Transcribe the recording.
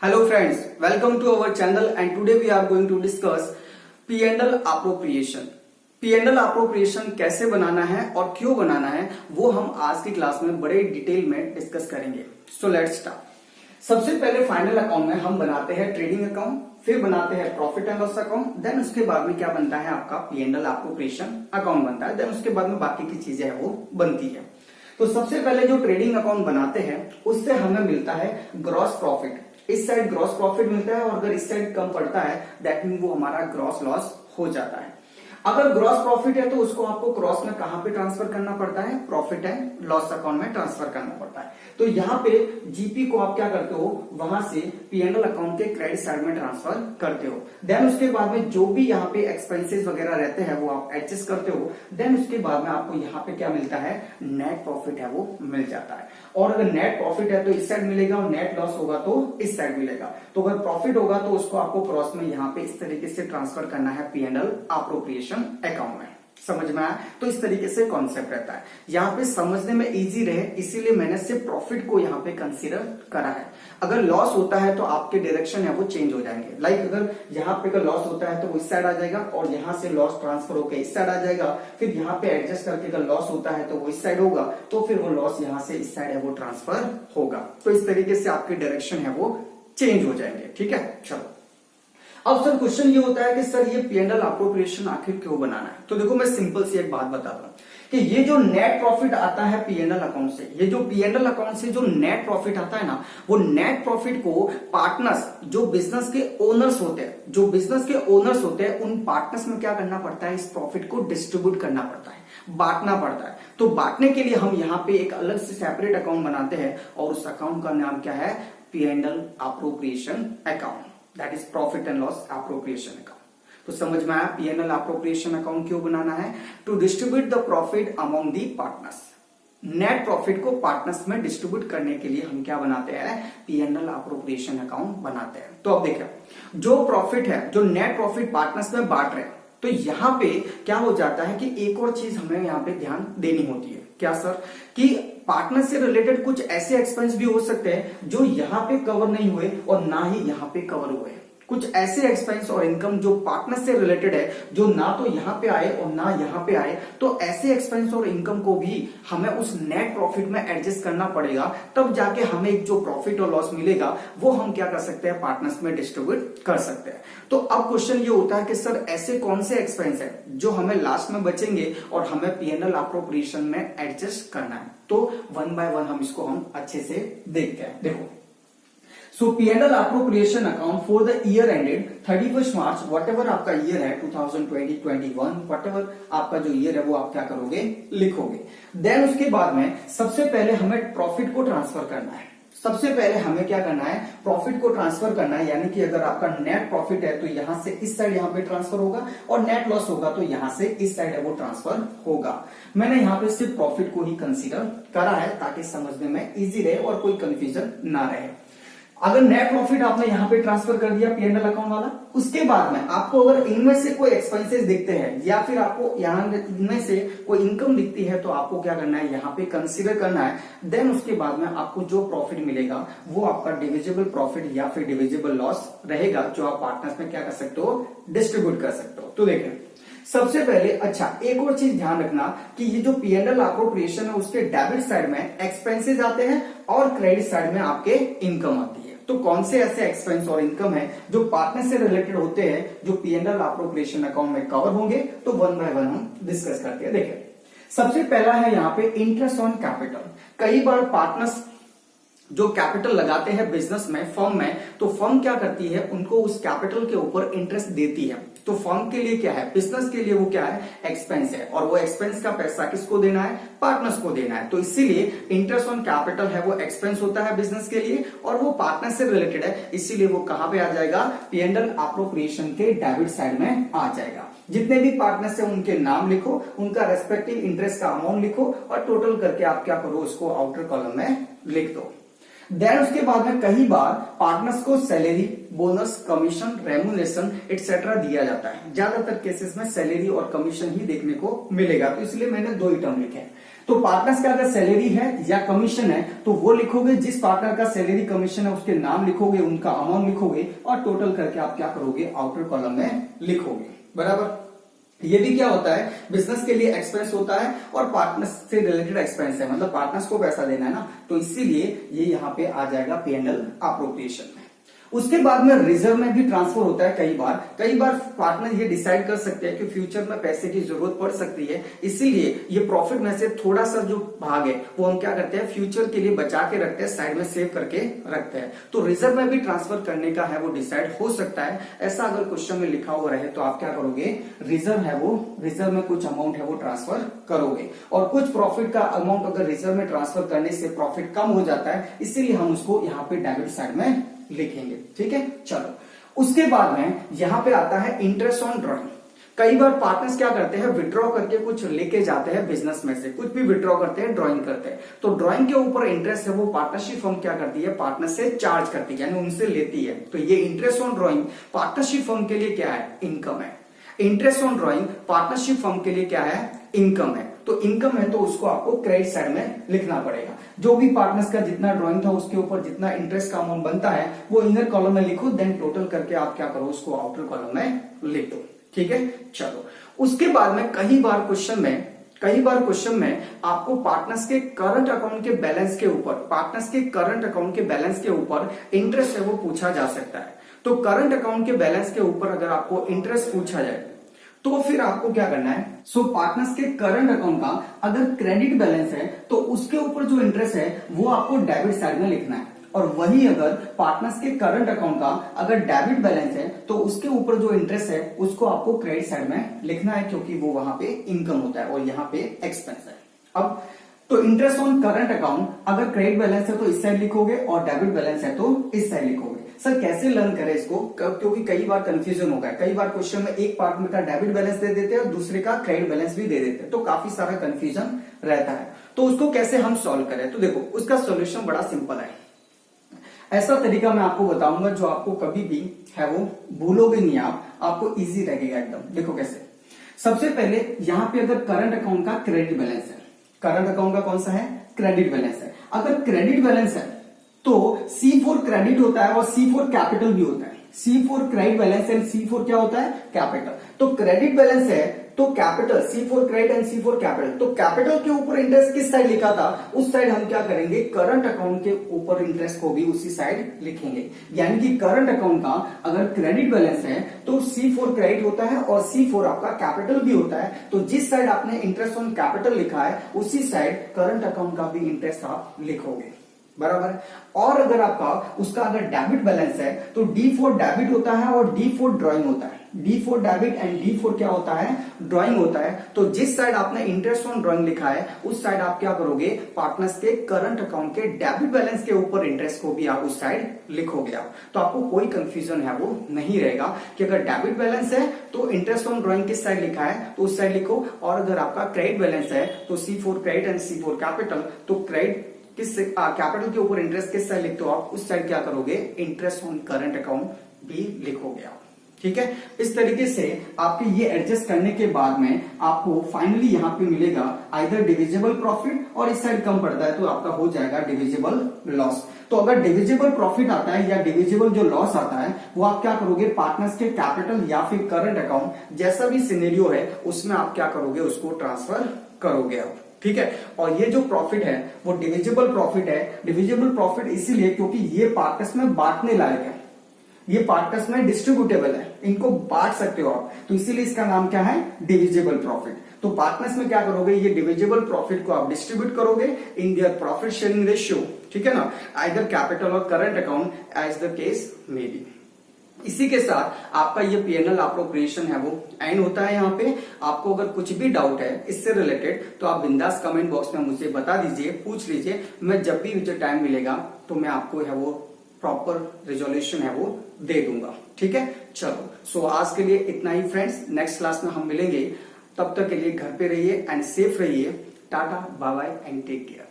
Hello friends, welcome to our channel and today we are going to discuss P&L appropriation. P&L appropriation कैसे बनाना है और क्यों बनाना है वो हम आज की क्लास में बड़े डिटेल में डिस्कस करेंगे. So let's start. सबसे पहले फाइनल अकाउंट में हम बनाते हैं ट्रेडिंग अकाउंट, फिर बनाते हैं profit and loss account, then उसके बाद में क्या बनता है आपका P&L appropriation अकाउंट बनता है, देन उसके बाद में बाकी की चीजें है वो बनती है. तो सबसे पहले जो ट्रेडिंग अकाउंट बनाते हैं उससे हमें मिलता है ग्रॉस प्रॉफिट. इस साइड ग्रॉस प्रॉफिट मिलता है और अगर इस साइड कम पड़ता है दैट मीन वो हमारा ग्रॉस लॉस हो जाता है. अगर ग्रॉस प्रॉफिट है तो उसको आपको क्रॉस में कहां पे ट्रांसफर करना पड़ता है? प्रॉफिट एंड लॉस अकाउंट में ट्रांसफर करना पड़ता है. तो यहाँ पे जीपी को आप क्या करते हो, वहां से P&L अकाउंट के क्रेडिट साइड में ट्रांसफर करते हो. देन उसके बाद में जो भी यहाँ पे एक्सपेंसेस वगैरह रहते हैं वो आप एडजस्ट करते हो. देन उसके बाद में आपको यहाँ पे क्या मिलता है? नेट प्रॉफिट है वो मिल जाता है. और अगर नेट प्रॉफिट है तो इस साइड मिलेगा और नेट लॉस होगा तो इस साइड मिलेगा. तो अगर प्रॉफिट होगा तो उसको आपको क्रॉस में यहाँ पे इस तरीके से ट्रांसफर करना है P&L appropriation अकाउंट में. समझ में आया? तो इस तरीके से कॉन्सेप्ट रहता है. यहाँ पे समझने में इजी रहे इसीलिए मैंने सिर्फ प्रॉफिट को यहाँ पे कंसीडर करा है. अगर लॉस होता है तो आपके डायरेक्शन है वो चेंज हो जाएंगे. लाइक अगर यहाँ पे अगर लॉस होता है तो वो इस साइड आ जाएगा और यहाँ से लॉस ट्रांसफर होकर इस साइड आ जाएगा. फिर यहाँ पे एडजस्ट करके अगर लॉस होता है तो वो इस साइड होगा तो फिर वो लॉस यहाँ से इस साइड है वो ट्रांसफर होगा. तो इस तरीके से आपके डायरेक्शन है वो चेंज हो जाएंगे. ठीक है, चलो. अब सर क्वेश्चन ये होता है कि सर ये P&L appropriation आखिर क्यों बनाना है? तो देखो मैं सिंपल सी एक बात बताता हूं कि ये जो नेट प्रॉफिट आता है P&L अकाउंट से, ये जो P&L अकाउंट से जो नेट प्रॉफिट आता है ना, वो नेट प्रॉफिट को पार्टनर्स जो बिजनेस के ओनर्स होते हैं, उन पार्टनर्स में क्या करना पड़ता है? इस प्रॉफिट को डिस्ट्रीब्यूट करना पड़ता है, बांटना पड़ता है. तो बांटने के लिए हम यहाँ पे एक अलग से सेपरेट अकाउंट बनाते हैं और उस अकाउंट का नाम क्या है? P&L appropriation account. That is profit and loss appropriation account. तो समझ में आया P&L appropriation अकाउंट क्यों बनाना है? To distribute the profit among the partners. Net profit को पार्टनर्स में डिस्ट्रीब्यूट करने के लिए हम क्या बनाते हैं? P&L appropriation अकाउंट बनाते हैं. तो अब देखिए, जो प्रॉफिट है, जो नेट प्रॉफिट पार्टनर्स में बांट रहे हैं, तो यहां पे क्या हो जाता है कि एक और चीज हमें यहां पे ध्यान देनी होती है. क्या सर? कि पार्टनर से रिलेटेड कुछ ऐसे एक्सपेंस भी हो सकते हैं जो यहां पे कवर नहीं हुए और ना ही यहां पे कवर हुए. कुछ ऐसे एक्सपेंस और इनकम जो पार्टनर से रिलेटेड है जो ना तो यहां पे आए और ना यहां पे आए, तो ऐसे एक्सपेंस और इनकम को भी हमें उस नेट प्रॉफिट में एडजस्ट करना पड़ेगा. तब जाके हमें जो प्रॉफिट और लॉस मिलेगा वो हम क्या कर सकते हैं? पार्टनर्स में डिस्ट्रीब्यूट कर सकते हैं. तो अब क्वेश्चन ये होता है कि सर ऐसे कौन से एक्सपेंस है जो हमें लास्ट में बचेंगे और हमें P&L appropriation में एडजस्ट करना है. तो वन बाय वन हम इसको हम अच्छे से देखते हैं. देखो, सो P&L appropriation account for the year ended 31 March, what आपका ईयर है 2020-21, वट आपका जो ईयर है वो आप क्या करोगे? लिखोगे. देन उसके बाद में सबसे पहले हमें प्रॉफिट को ट्रांसफर करना है. सबसे पहले हमें क्या करना है? प्रॉफिट को ट्रांसफर करना है. यानी कि अगर आपका नेट प्रॉफिट है तो यहां से इस साइड यहां पे ट्रांसफर होगा और नेट लॉस होगा तो यहां से इस साइड है वो ट्रांसफर होगा. मैंने यहां पे सिर्फ प्रॉफिट को ही कंसीडर करा है ताकि समझने में इजी रहे और कोई कंफ्यूजन ना रहे. अगर नेट प्रॉफिट आपने यहां पे ट्रांसफर कर दिया P&L अकाउंट वाला, उसके बाद में आपको अगर इनमें से कोई एक्सपेंसेस दिखते हैं या फिर आपको यहां इनमें से कोई इनकम दिखती है तो आपको क्या करना है? यहां पे कंसीडर करना है. देन उसके बाद में आपको जो प्रॉफिट मिलेगा वो आपका डिविजिबल प्रॉफिट या फिर डिविजिबल लॉस रहेगा जो आप पार्टनर्स में क्या कर सकते हो? डिस्ट्रीब्यूट कर सकते हो. तो देखें, सबसे पहले अच्छा एक और चीज ध्यान रखना कि ये जो P&L appropriation है उसके डेबिट साइड में एक्सपेंसेस आते हैं और क्रेडिट साइड में आपके इनकम आती है. तो कौन से ऐसे एक्सपेंस और इनकम है जो पार्टनर से रिलेटेड होते हैं जो P&L appropriation अकाउंट में कवर होंगे? तो वन बाय वन हम डिस्कस करते हैं. देखिए, सबसे पहला है यहाँ पे इंटरेस्ट ऑन कैपिटल. कई बार पार्टनर्स जो कैपिटल लगाते हैं बिजनेस में, फर्म में, तो फर्म क्या करती है? उनको उस कैपिटल के ऊपर इंटरेस्ट देती है. तो फर्म के लिए क्या है? बिजनेस के लिए वो क्या है? एक्सपेंस है. और वो एक्सपेंस का पैसा किसको देना है? पार्टनर्स को देना है. तो इसीलिए इंटरेस्ट ऑन कैपिटल है वो एक्सपेंस होता है बिजनेस के लिए और वो पार्टनर से रिलेटेड है, इसीलिए वो कहां पे आ जाएगा? P&L appropriation के डेबिट साइड में आ जाएगा. जितने भी पार्टनर्स है उनके नाम लिखो, उनका रेस्पेक्टिव इंटरेस्ट का अमाउंट लिखो और टोटल करके आप क्या करो? उसको आउटर कॉलम में लिख दो. देन उसके बाद में कई बार पार्टनर्स को salary, bonus, commission, remuneration etcetera दिया जाता है. ज्यादातर केसेस में सैलरी और कमीशन ही देखने को मिलेगा, तो इसलिए मैंने दो ही टर्म लिखे हैं. तो पार्टनर्स का अगर सैलरी है या कमीशन है तो वो लिखोगे, जिस पार्टनर का सैलरी कमीशन है उसके नाम लिखोगे, उनका अमाउंट लिखोगे और टोटल करके आप क्या करोगे, आउटर कॉलम में लिखोगे। बराबर। ये भी क्या होता है, बिजनेस के लिए एक्सपेंस होता है और पार्टनर्स से रिलेटेड एक्सपेंस है, मतलब पार्टनर्स को पैसा देना है ना, तो इसीलिए ये यहाँ पे आ जाएगा P&L अप्रोप्रिएशन में। उसके बाद में रिजर्व में भी ट्रांसफर होता है कई बार पार्टनर ये डिसाइड कर सकते हैं कि फ्यूचर में पैसे की जरूरत पड़ सकती है, इसीलिए ये प्रॉफिट में से थोड़ा सा जो भाग है वो हम क्या करते हैं, फ्यूचर के लिए बचा के रखते हैं, साइड में सेव करके रखते हैं। तो रिजर्व में भी ट्रांसफर करने का है वो डिसाइड हो सकता है। ऐसा अगर क्वेश्चन में लिखा हुआ रहे तो आप क्या करोगे, रिजर्व में कुछ अमाउंट है वो ट्रांसफर करोगे, और कुछ प्रॉफिट का अमाउंट अगर रिजर्व में ट्रांसफर करने से प्रॉफिट कम हो जाता है, इसीलिए हम उसको यहाँ पे डेबिट साइड में लिखेंगे। ठीक है, चलो उसके बाद में यहां पे आता है इंटरेस्ट ऑन ड्रॉइंग। कई बार पार्टनर्स क्या करते हैं, विड्रॉ करके कुछ लेके जाते हैं बिजनेस में से, कुछ भी विड्रॉ करते हैं, ड्राइंग करते हैं, तो ड्राइंग के ऊपर इंटरेस्ट है वो पार्टनरशिप फर्म क्या करती है, पार्टनर से चार्ज करती है, यानी उनसे लेती है। तो ये interest on drawing partnership firm के लिए क्या है, इनकम है। Interest on drawing partnership firm के लिए क्या है, इनकम है। तो इनकम है तो उसको आपको क्रेडिट साइड में लिखना पड़ेगा। जो भी पार्टनर्स का जितना ड्राइंग था उसके ऊपर जितना इंटरेस्ट का अमाउंट बनता है वो इनर कॉलम में लिखो, देन टोटल करके आप क्या करो, उसको आउटर कॉलम में लिख दो। ठीक है, चलो उसके बाद में कई बार क्वेश्चन में आपको पार्टनर्स के करंट अकाउंट के बैलेंस के ऊपर इंटरेस्ट है वो पूछा जा सकता है। तो करंट अकाउंट के बैलेंस के ऊपर अगर आपको इंटरेस्ट पूछा जाए तो फिर आपको क्या करना है, पार्टनर्स के करंट अकाउंट का अगर क्रेडिट बैलेंस है तो उसके ऊपर जो इंटरेस्ट है वो आपको डेबिट साइड में लिखना है, और वही अगर पार्टनर्स के करंट अकाउंट का अगर डेबिट बैलेंस है तो उसके ऊपर जो इंटरेस्ट है उसको आपको क्रेडिट साइड में लिखना है, क्योंकि वो वहां पे इनकम होता है और यहाँ पे एक्सपेंस है। अब तो इंटरेस्ट ऑन करंट अकाउंट अगर क्रेडिट बैलेंस है तो इस साइड लिखोगे और डेबिट बैलेंस है तो इस साइड लिखोगे। सर कैसे लर्न करें इसको, क्योंकि कई बार कंफ्यूजन होगा, कई बार क्वेश्चन में एक पार्टनर का डेबिट बैलेंस दे देते हैं और दूसरे का क्रेडिट बैलेंस भी दे देते हैं, तो काफी सारा कंफ्यूजन रहता है। तो उसको कैसे हम सॉल्व करें, तो देखो उसका सॉल्यूशन बड़ा सिंपल है। ऐसा तरीका मैं आपको बताऊंगा जो आपको कभी भी है वो भूलोगे नहीं, आपको इजी लगेगा एकदम। देखो कैसे, सबसे पहले यहां पे अगर करंट अकाउंट का क्रेडिट बैलेंस है, करंट अकाउंट का कौन सा है, क्रेडिट बैलेंस है। अगर क्रेडिट बैलेंस है तो C4 क्रेडिट होता है और C4 कैपिटल भी होता है। C4 credit balance and C4 क्या होता है, कैपिटल। तो क्रेडिट बैलेंस है तो capital, C4 credit and C4 capital. तो कैपिटल के ऊपर इंटरेस्ट किस साइड लिखा था, उस साइड हम क्या करेंगे, करंट अकाउंट के ऊपर इंटरेस्ट को भी उसी साइड लिखेंगे। यानी कि करंट अकाउंट का अगर क्रेडिट बैलेंस है तो C4 क्रेडिट होता है और C4 आपका कैपिटल भी होता है। तो जिस साइड आपने इंटरेस्ट ऑन कैपिटल लिखा है उसी साइड करंट अकाउंट का भी इंटरेस्ट आप लिखोगे। बराबर। और अगर आपका उसका अगर डेबिट बैलेंस है तो D4 डेबिट होता है और D4 ड्राइंग होता है। D4 डेबिट एंड D4 क्या होता है, ड्राइंग होता है। तो जिस साइड आपने इंटरेस्ट ऑन ड्राइंग लिखा है उस साइड आप क्या करोगे, पार्टनर्स के करंट अकाउंट के डेबिट बैलेंस के ऊपर इंटरेस्ट को भी आप उस साइड लिखोगे आप। तो आपको कोई कंफ्यूजन है वो नहीं रहेगा कि अगर डेबिट बैलेंस है तो इंटरेस्ट ऑन ड्राइंग किस साइड लिखा है तो उस साइड लिखो, और अगर आपका क्रेडिट बैलेंस है तो C4 credit and C4 capital, तो क्रेडिट किस कैपिटल के ऊपर इंटरेस्ट किस साइड लिखते हो आप, उस साइड क्या करोगे, इंटरेस्ट ऑन करंट अकाउंट भी लिखोगे आप। ठीक है, इस तरीके से आपके ये एडजस्ट करने के बाद में आपको फाइनली यहाँ पे मिलेगा आइदर डिविजिबल प्रॉफिट, और इस साइड कम पड़ता है तो आपका हो जाएगा डिविजिबल लॉस। तो अगर डिविजिबल प्रॉफिट आता है या डिविजिबल जो लॉस आता है वो आप क्या करोगे, पार्टनर्स के कैपिटल या फिर करंट अकाउंट जैसा भी सिनेरियो है उसमें आप क्या करोगे, उसको ट्रांसफर करोगे आप। ठीक है, और ये जो प्रॉफिट है वो डिविजिबल प्रॉफिट है। डिविजिबल प्रॉफिट इसीलिए क्योंकि ये पार्टनर्स में बांटने लायक है, ये पार्टनर्स में डिस्ट्रीब्यूटेबल है, इनको बांट सकते हो आप, तो इसीलिए इसका नाम क्या है, डिविजिबल प्रॉफिट। तो पार्टनर्स में क्या करोगे, ये डिविजिबल प्रॉफिट को आप डिस्ट्रीब्यूट करोगे in their profit sharing ratio. ठीक है ना, आइदर कैपिटल और current account as the case may be. इसी के साथ आपका ये P&L अप्रोप्रिएशन है वो एंड होता है। यहाँ पे आपको अगर कुछ भी डाउट है इससे रिलेटेड तो आप बिंदास कमेंट बॉक्स में मुझे बता दीजिए, पूछ लीजिए। मैं जब भी मुझे टाइम मिलेगा तो मैं आपको है वो प्रॉपर रिजोल्यूशन है वो दे दूंगा। ठीक है, चलो सो आज के लिए इतना ही फ्रेंड्स, नेक्स्ट क्लास में हम मिलेंगे। तब तक के लिए घर पे रहिए एंड सेफ रहिए। Tata bye bye and take care.